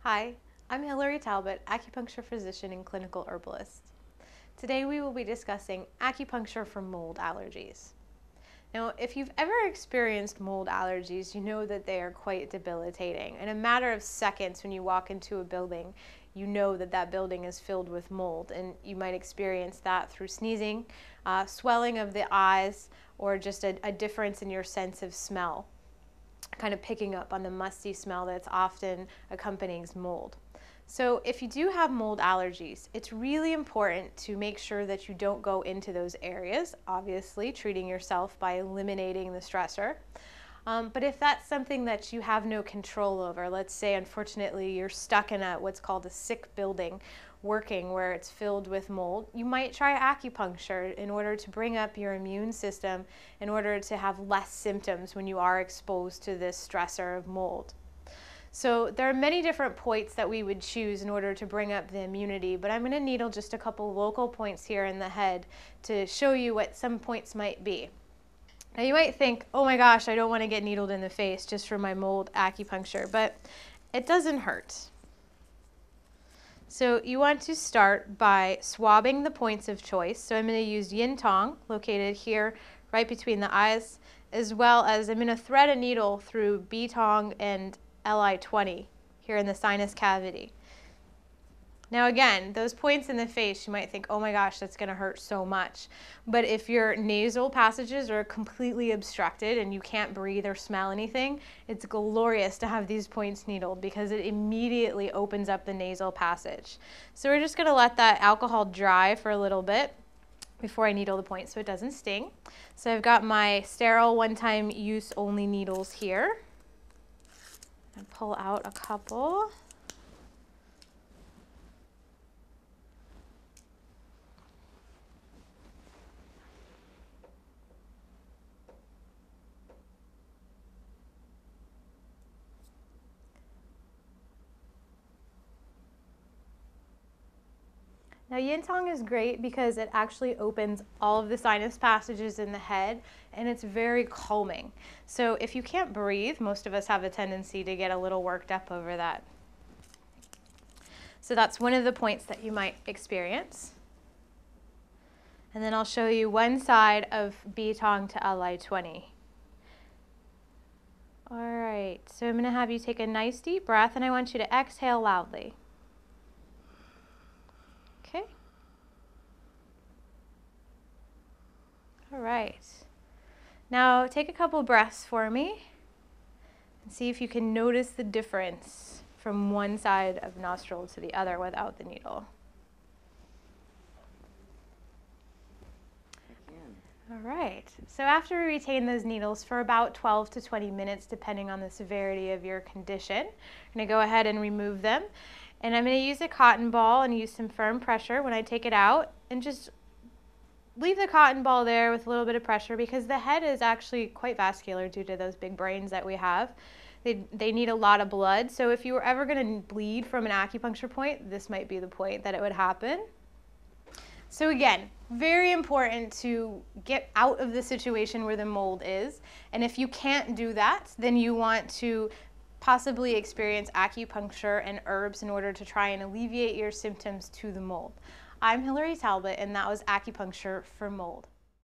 Hi, I'm Hilary Talbott, acupuncture physician and clinical herbalist. Today we will be discussing acupuncture for mold allergies. Now, if you've ever experienced mold allergies, you know that they are quite debilitating. In a matter of seconds, when you walk into a building, you know that that building is filled with mold, and you might experience that through sneezing, swelling of the eyes, or just a difference in your sense of smell, kind of picking up on the musty smell that's often accompanying mold. So if you do have mold allergies, it's really important to make sure that you don't go into those areas, obviously treating yourself by eliminating the stressor. But if that's something that you have no control over, let's say unfortunately you're stuck in what's called a sick building working where it's filled with mold, you might try acupuncture in order to bring up your immune system in order to have less symptoms when you are exposed to this stressor of mold. So there are many different points that we would choose in order to bring up the immunity, but I'm going to needle just a couple local points here in the head to show you what some points might be. Now you might think, oh my gosh, I don't want to get needled in the face just for my mold acupuncture, but it doesn't hurt. So you want to start by swabbing the points of choice. So I'm going to use yin tong, located here right between the eyes, as well as I'm going to thread a needle through B tong and Li20 here in the sinus cavity. Now again, those points in the face, you might think, oh my gosh, that's going to hurt so much. But if your nasal passages are completely obstructed and you can't breathe or smell anything, it's glorious to have these points needled because it immediately opens up the nasal passage. So we're just going to let that alcohol dry for a little bit before I needle the point so it doesn't sting. So I've got my sterile one-time use only needles here. And pull out a couple. Now yin tong is great because it actually opens all of the sinus passages in the head and it's very calming. So if you can't breathe, most of us have a tendency to get a little worked up over that. So that's one of the points that you might experience. And then I'll show you one side of B tong to Li20. All right, so I'm going to have you take a nice deep breath and I want you to exhale loudly. Okay. All right. Now take a couple breaths for me and see if you can notice the difference from one side of nostril to the other without the needle. All right. So after we retain those needles for about 12 to 20 minutes, depending on the severity of your condition, I'm going to go ahead and remove them. And I'm going to use a cotton ball and use some firm pressure when I take it out and just leave the cotton ball there with a little bit of pressure because the head is actually quite vascular due to those big brains that we have. They need a lot of blood. So if you were ever going to bleed from an acupuncture point, this might be the point that it would happen. So again, very important to get out of the situation where the mold is. And if you can't do that, then you want to possibly experience acupuncture and herbs in order to try and alleviate your symptoms to the mold. I'm Hilary Talbott, and that was Acupuncture for Mold.